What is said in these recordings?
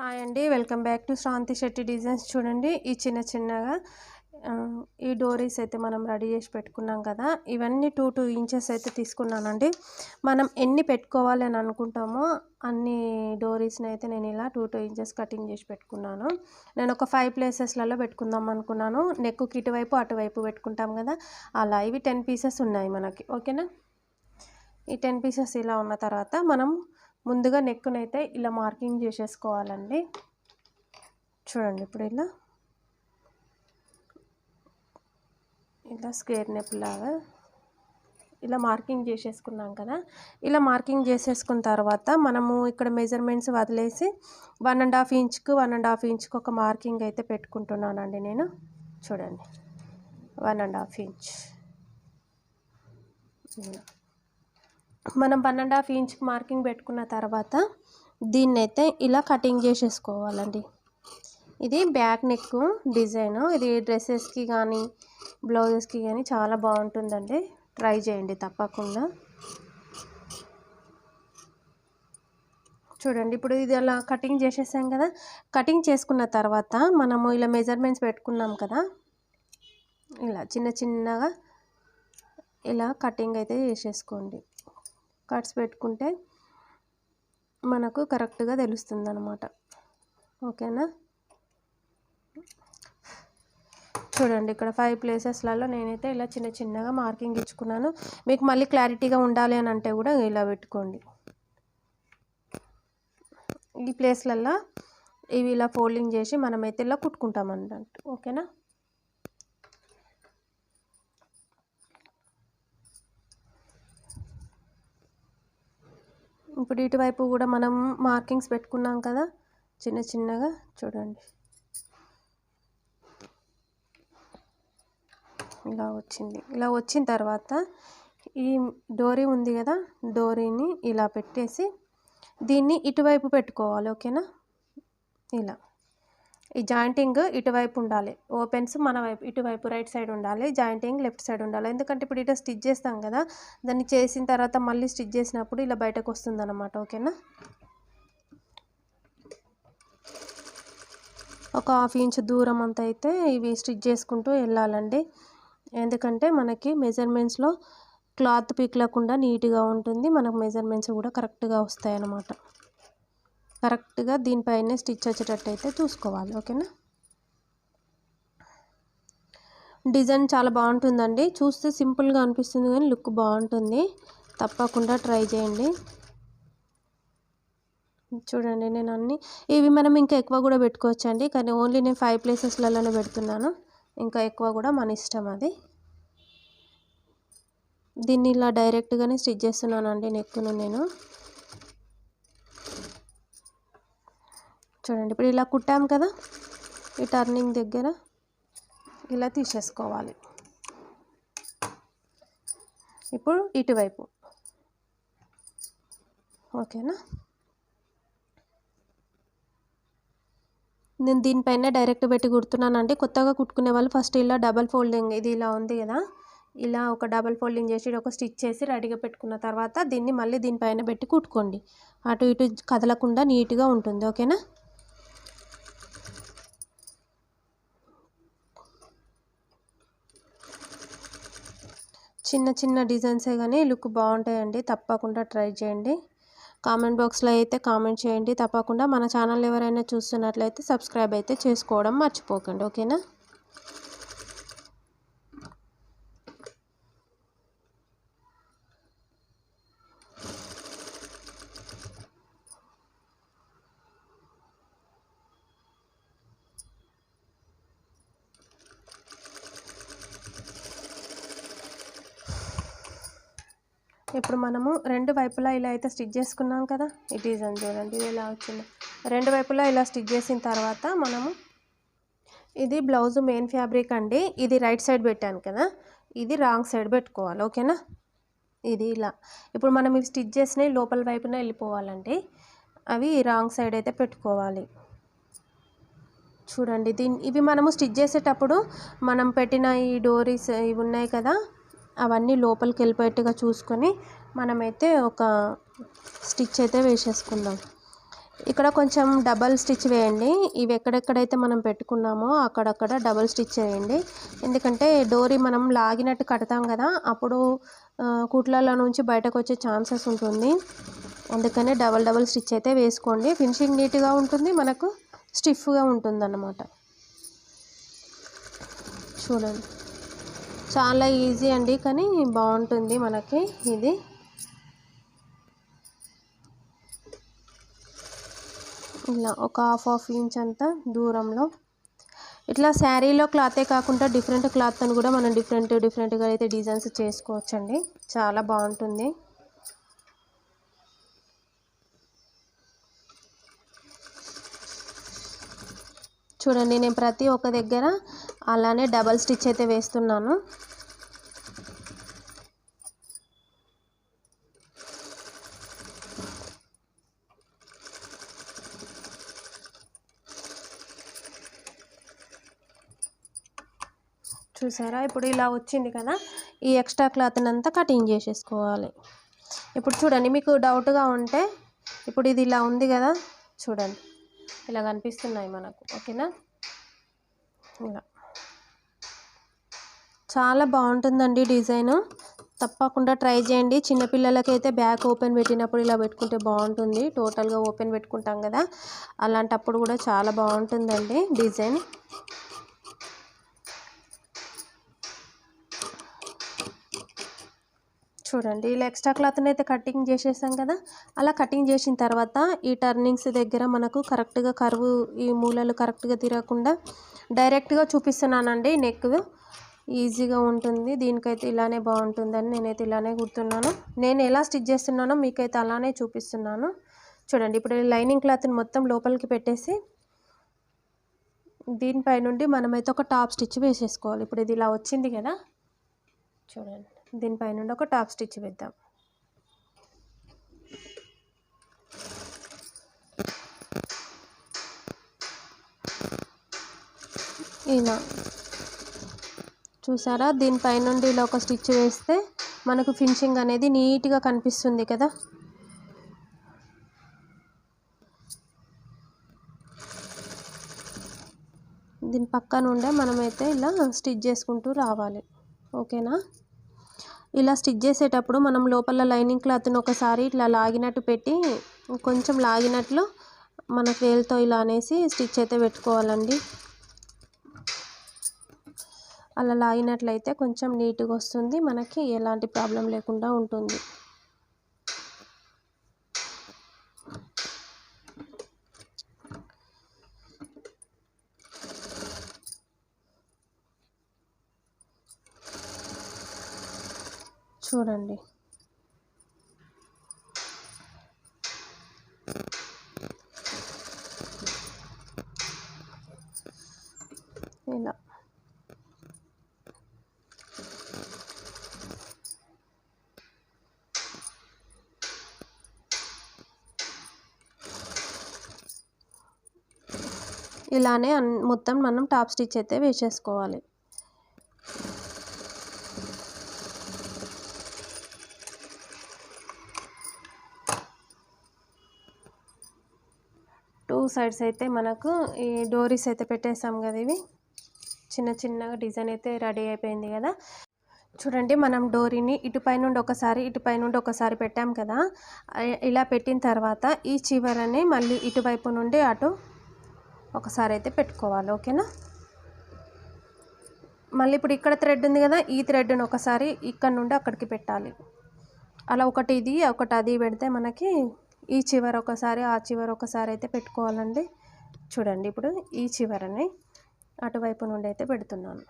Hi అండి, welcome back to Shranthi Shetty designs. చూడండి, ఈ చిన్నగా ఈ డోరీస్ అయితే మనం రెడీ చేసి పెట్టుకున్నాం కదా. ఇవన్నీ 2 ఇంచెస్ అయితే తీసుకున్నానండి. మనం ఎన్ని పెట్టుకోవాలి అని అనుకుంటామో అన్ని డోరీస్ని అయితే నేను ఇలా 2 ఇంచెస్ కటింగ్ చేసి పెట్టుకున్నాను. నేను ఒక 5 ప్లేసెస్లలో పెట్టుకుందాం అనుకున్నాను. నెక్కి ఇటువైపు అటువైపు పెట్టుకుంటాం కదా, అలా ఇవి 10 పీసెస్ ఉన్నాయి మనకి. ఓకేనా, ఈ 10 పీసెస్ ఇలా ఉన్న తర్వాత మనం ముందుగా నెక్కునైతే ఇలా మార్కింగ్ చేసేసుకోవాలండి. చూడండి, ఇప్పుడు ఇలా స్క్వేర్ నెక్ లాగా ఇలా మార్కింగ్ చేసేసుకున్నాం కదా. ఇలా మార్కింగ్ చేసేసుకున్న తర్వాత మనము ఇక్కడ మెజర్మెంట్స్ వదిలేసి 1.5 ఇంచ్కు 1.5 ఇంచ్కి ఒక మార్కింగ్ అయితే పెట్టుకుంటున్నానండి నేను. చూడండి, 1.5 ఇంచ్. మనం 1.5 ఇంచ్కి మార్కింగ్ పెట్టుకున్న తర్వాత దీన్నైతే ఇలా కటింగ్ చేసేసుకోవాలండి. ఇది బ్యాక్ నెక్ డిజైన్. ఇది డ్రెస్సెస్కి కానీ బ్లౌజెస్కి కానీ చాలా బాగుంటుందండి. ట్రై చేయండి తప్పకుండా. చూడండి, ఇప్పుడు ఇది అలా కటింగ్ చేసేసాం కదా. కటింగ్ చేసుకున్న తర్వాత మనము ఇలా మెజర్మెంట్స్ పెట్టుకున్నాం కదా, ఇలా చిన్నగా ఇలా కటింగ్ అయితే చేసేసుకోండి. కట్స్ పెట్టుకుంటే మనకు కరెక్ట్గా తెలుస్తుంది అన్నమాట. ఓకేనా, చూడండి, ఇక్కడ 5 ప్లేసెస్లలో నేనైతే ఇలా చిన్నగా మార్కింగ్ ఇచ్చుకున్నాను. మీకు మళ్ళీ క్లారిటీగా ఉండాలి అని అంటే కూడా ఇలా పెట్టుకోండి. ఈ ప్లేస్లలో ఇవి ఇలా ఫోల్డింగ్ చేసి మనమైతే ఇలా కుట్టుకుంటాం అన్నట్టు. ఓకేనా, ఇప్పుడు ఇటువైపు కూడా మనం మార్కింగ్స్ పెట్టుకున్నాం కదా చిన్నగా. చూడండి, ఇలా వచ్చింది. ఇలా వచ్చిన తర్వాత ఈ డోరీ ఉంది కదా, డోరీని ఇలా పెట్టేసి దీన్ని ఇటువైపు పెట్టుకోవాలి. ఓకేనా, ఇలా ఈ జాయింటింగ్ ఇటువైపు ఉండాలి. ఓపెన్స్ మన వైపు ఇటువైపు రైట్ సైడ్ ఉండాలి, జాయింటింగ్ లెఫ్ట్ సైడ్ ఉండాలి. ఎందుకంటే ఇప్పుడు ఇట్లా స్టిచ్ చేస్తాం కదా, దాన్ని చేసిన తర్వాత మళ్ళీ స్టిచ్ చేసినప్పుడు ఇలా బయటకు వస్తుంది అన్నమాట. ఓకేనా, ఒక 1/2 ఇంచ్ దూరం అంతా అయితే ఇవి స్టిచ్ చేసుకుంటూ వెళ్ళాలండి. ఎందుకంటే మనకి మెజర్మెంట్స్లో క్లాత్ పీకలేకుండా నీట్గా ఉంటుంది. మనకు మెజర్మెంట్స్ కూడా కరెక్ట్గా వస్తాయి అన్నమాట. కరెక్ట్గా దీనిపైనే స్టిచ్ వచ్చేటట్టు అయితే చూసుకోవాలి. ఓకేనా, డిజైన్ చాలా బాగుంటుందండి. చూస్తే సింపుల్గా అనిపిస్తుంది కానీ లుక్ బాగుంటుంది. తప్పకుండా ట్రై చేయండి. చూడండి, నేను ఇవి మనం ఇంకా ఎక్కువ కూడా పెట్టుకోవచ్చండి, కానీ ఓన్లీ నేను 5 ప్లేసెస్లలోనే పెడుతున్నాను. ఇంకా ఎక్కువ కూడా మన ఇష్టం అది. దీన్ని ఇలా డైరెక్ట్గానే స్టిచ్ చేస్తున్నానండి నెక్కును నేను. చూడండి, ఇప్పుడు ఇలా కుట్టాం కదా, ఈ టర్నింగ్ దగ్గర ఇలా తీసేసుకోవాలి. ఇప్పుడు ఇటువైపు. ఓకేనా, నేను దీనిపైన డైరెక్ట్ పెట్టి కుడుతున్నానండి. కొత్తగా కుట్టుకునే వాళ్ళు ఫస్ట్ ఇలా డబల్ ఫోల్డింగ్, ఇది ఇలా ఉంది కదా, ఇలా ఒక డబల్ ఫోల్డింగ్ చేసి ఒక స్టిచ్ చేసి రెడీగా పెట్టుకున్న తర్వాత దీన్ని మళ్ళీ దీనిపైన పెట్టి కుట్టుకోండి. అటు ఇటు కదలకుండా నీట్గా ఉంటుంది. ఓకేనా, చిన్న డిజైన్సే కానీ లుక్ బాగుంటాయండి. తప్పకుండా ట్రై చేయండి. కామెంట్ బాక్స్లో అయితే కామెంట్ చేయండి. తప్పకుండా మన ఛానల్ ఎవరైనా చూస్తున్నట్లయితే సబ్స్క్రైబ్ అయితే చేసుకోవడం మర్చిపోకండి. ఓకేనా, ఇప్పుడు మనము 2 వైపులా ఇలా అయితే స్టిచ్ చేసుకున్నాం కదా. ఈ డిజైన్ చూడండి, ఇది ఎలా వచ్చింది. 2 వైపులా ఇలా స్టిచ్ చేసిన తర్వాత మనము ఇది బ్లౌజ్ మెయిన్ ఫ్యాబ్రిక్ అండి. ఇది రైట్ సైడ్ పెట్టాను కదా, ఇది రాంగ్ సైడ్ పెట్టుకోవాలి. ఓకేనా, ఇది ఇలా ఇప్పుడు మనం ఇవి స్టిచ్ చేసినవి లోపల వైపున వెళ్ళిపోవాలండి. అవి రాంగ్ సైడ్ అయితే పెట్టుకోవాలి. చూడండి, ఇవి మనము స్టిచ్ చేసేటప్పుడు మనం పెట్టిన ఈ డోరీస్ ఇవి ఉన్నాయి కదా, అవన్నీ లోపలికి వెళ్ళిపోయేట్టుగా చూసుకొని మనమైతే ఒక స్టిచ్ అయితే వేసేసుకుందాం. ఇక్కడ కొంచెం డబల్ స్టిచ్ వేయండి. ఇవి ఎక్కడెక్కడైతే మనం పెట్టుకున్నామో అక్కడక్కడ డబల్ స్టిచ్ వేయండి. ఎందుకంటే డోరీ మనం లాగినట్టు కడతాం కదా, అప్పుడు కుట్లలో నుంచి బయటకు వచ్చే ఛాన్సెస్ ఉంటుంది. అందుకనే డబల్ స్టిచ్ అయితే వేసుకోండి. ఫినిషింగ్ నీట్గా ఉంటుంది, మనకు స్టిఫ్గా ఉంటుంది అన్నమాట. చూడండి, చాలా ఈజీ అండి, కానీ బాగుంటుంది మనకి ఇది. ఇలా ఒక హాఫ్ ఇంచ్ అంతా దూరంలో ఇట్లా శారీలో క్లాతే కాకుండా డిఫరెంట్ క్లాత్ అని కూడా మనం డిఫరెంట్గా అయితే డిజైన్స్ చేసుకోవచ్చండి. చాలా బాగుంటుంది. చూడండి, నేను ప్రతి ఒక్క దగ్గర అలానే డబల్ స్టిచ్ అయితే వేస్తున్నాను. చూసారా, ఇప్పుడు ఇలా వచ్చింది కదా, ఈ ఎక్స్ట్రా క్లాత్ని అంతా కటింగ్ చేసేసుకోవాలి. ఇప్పుడు చూడండి, మీకు డౌట్గా ఉంటే ఇప్పుడు ఇది ఇలా ఉంది కదా, చూడండి ఇలా కనిపిస్తున్నాయి మనకు. ఓకేనా, ఇలా చాలా బాగుంటుందండి డిజైను. తప్పకుండా ట్రై చేయండి. చిన్నపిల్లలకైతే బ్యాక్ ఓపెన్ పెట్టినప్పుడు ఇలా పెట్టుకుంటే బాగుంటుంది. టోటల్గా ఓపెన్ పెట్టుకుంటాం కదా, అలాంటప్పుడు కూడా చాలా బాగుంటుందండి డిజైన్. చూడండి, ఇలా ఎక్స్ట్రా క్లాత్ని అయితే కటింగ్ చేసేసాం కదా. అలా కటింగ్ చేసిన తర్వాత ఈ టర్నింగ్స్ దగ్గర మనకు కరెక్ట్గా కర్వ్, ఈ మూలలు కరెక్ట్గా తిరగకుండా డైరెక్ట్గా చూపిస్తున్నానండి. నెక్ ఈజీగా ఉంటుంది. దీనికైతే ఇలానే బాగుంటుందని నేనైతే ఇలానే కుడుతున్నాను. నేను ఎలా స్టిచ్ చేస్తున్నానో మీకైతే అలానే చూపిస్తున్నాను. చూడండి, ఇప్పుడు లైనింగ్ క్లాత్ని మొత్తం లోపలికి పెట్టేసి దీనిపై నుండి మనమైతే ఒక టాప్ స్టిచ్ వేసేసుకోవాలి. ఇప్పుడు ఇది ఇలా వచ్చింది కదా, చూడండి దీనిపై నుండి ఒక టాప్ స్టిచ్ వేద్దాం. ఇలా చూసారా, దీనిపై నుండి ఇలా ఒక స్టిచ్ వేస్తే మనకు ఫినిషింగ్ అనేది నీట్గా కనిపిస్తుంది కదా. దీని పక్క నుండే మనమైతే ఇలా స్టిచ్ చేసుకుంటూ రావాలి. ఓకేనా, ఇలా స్టిచ్ చేసేటప్పుడు మనం లోపల లైనింగ్ క్లాత్ని ఒకసారి ఇట్లా లాగినట్టు పెట్టి కొంచెం లాగినట్లు మన వేలుతో ఇలా అనేసి స్టిచ్ అయితే పెట్టుకోవాలండి. అలా లాగినట్లయితే కొంచెం నీట్గా వస్తుంది, మనకి ఎలాంటి ప్రాబ్లం లేకుండా ఉంటుంది. చూడండి, ఇలా ఇలానే మొత్తం మనం టాప్ స్టిచ్ అయితే వేసేసుకోవాలి. టూ సైడ్స్ అయితే మనకు ఈ డోరీస్ అయితే పెట్టేసాం కదా, ఇవి చిన్నగా డిజైన్ అయితే రెడీ అయిపోయింది కదా. చూడండి, మనం డోరీని ఇటుపై నుండి ఒకసారి పెట్టాం కదా. ఇలా పెట్టిన తర్వాత ఈ చివరని మళ్ళీ ఇటువైపు నుండి అటు ఒకసారి అయితే పెట్టుకోవాలి. ఓకేనా, మళ్ళీ ఇప్పుడు ఇక్కడ థ్రెడ్ ఉంది కదా, ఈ థ్రెడ్ని ఒకసారి ఇక్కడ నుండి అక్కడికి పెట్టాలి. అలా ఒకటి ఇది ఒకటి అది పెడితే మనకి ఈ చివర ఒకసారి ఆ చివర ఒకసారి అయితే పెట్టుకోవాలండి. చూడండి, ఇప్పుడు ఈ చివరని అటువైపు నుండి అయితే పెడుతున్నాను.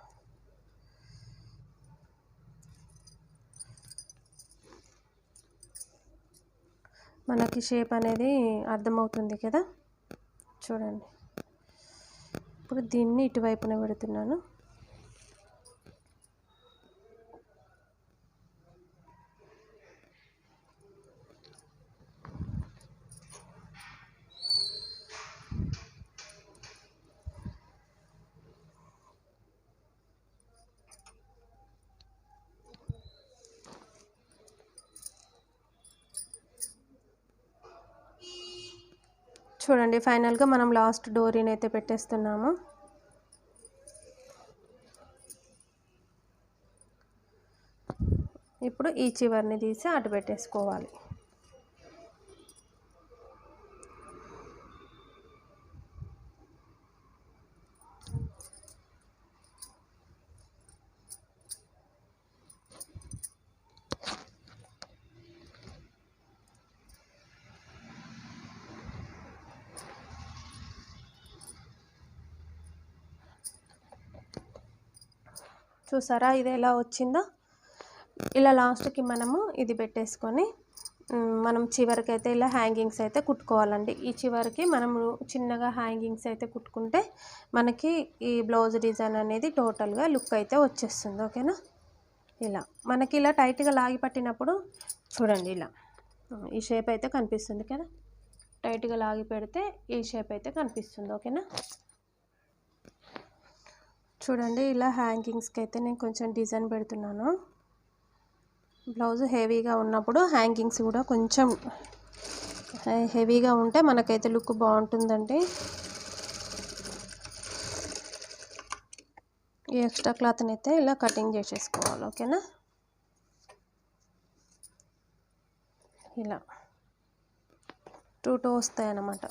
మనకి షేప్ అనేది అర్థమవుతుంది కదా. చూడండి, ఇప్పుడు దీన్ని ఇటువైపున పెడుతున్నాను. చూడండి ఫైనల్గా మనం లాస్ట్ డోరీని అయితే పెట్టేస్తున్నాము. ఇప్పుడు ఈ చివరిని తీసి అటు పెట్టేసుకోవాలి. చూసారా ఇది ఎలా వచ్చిందో? ఇలా లాస్ట్కి మనము ఇది పెట్టేసుకొని మనం చివరికి అయితే ఇలా హ్యాంగింగ్స్ అయితే కుట్టుకోవాలండి. ఈ చివరికి మనము చిన్నగా హ్యాంగింగ్స్ అయితే కుట్టుకుంటే మనకి ఈ బ్లౌజ్ డిజైన్ అనేది టోటల్గా లుక్ అయితే వచ్చేస్తుంది. ఓకేనా? ఇలా మనకి ఇలా టైట్గా లాగి పట్టినప్పుడు చూడండి ఇలా ఈ షేప్ అయితే కనిపిస్తుంది కదా. టైట్గా లాగి పెడితే ఈ షేప్ అయితే కనిపిస్తుంది. ఓకేనా? చూడండి ఇలా హ్యాంగింగ్స్కి అయితే నేను కొంచెం డిజైన్ పెడుతున్నాను. బ్లౌజ్ హెవీగా ఉన్నప్పుడు హ్యాంగింగ్స్ కూడా కొంచెం హెవీగా ఉంటే మనకైతే లుక్ బాగుంటుందండి. ఈ ఎక్స్ట్రా క్లాత్ని అయితే ఇలా కటింగ్ చేసేసుకోవాలి. ఓకేనా? ఇలా 2 వస్తాయి అన్నమాట.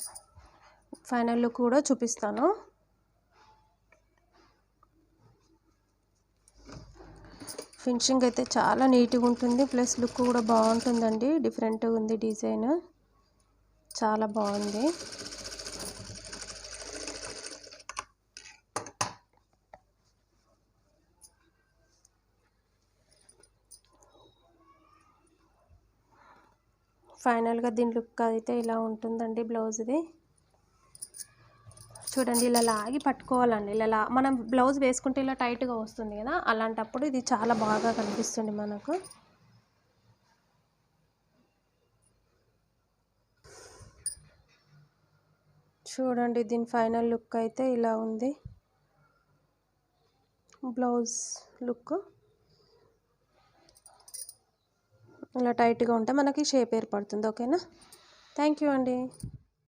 ఫైనల్ లుక్ కూడా చూపిస్తాను. ఫినిషింగ్ అయితే చాలా నీట్గా ఉంటుంది, ప్లస్ లుక్ కూడా బాగుంటుందండి. డిఫరెంట్గా ఉంది డిజైన్, చాలా బాగుంది. ఫైనల్గా దీని లుక్ అయితే ఇలా ఉంటుందండి బ్లౌజ్ది. చూడండి ఇలా లాగి పట్టుకోవాలండి. ఇలా మనం బ్లౌజ్ వేసుకుంటే ఇలా టైట్గా వస్తుంది కదా, అలాంటప్పుడు ఇది చాలా బాగా కనిపిస్తుంది మనకు. చూడండి దీని ఫైనల్ లుక్ అయితే ఇలా ఉంది. బ్లౌజ్ లుక్ ఇలా టైట్గా ఉంటే మనకి షేప్ ఏర్పడుతుంది. ఓకేనా? థ్యాంక్ యూ అండి.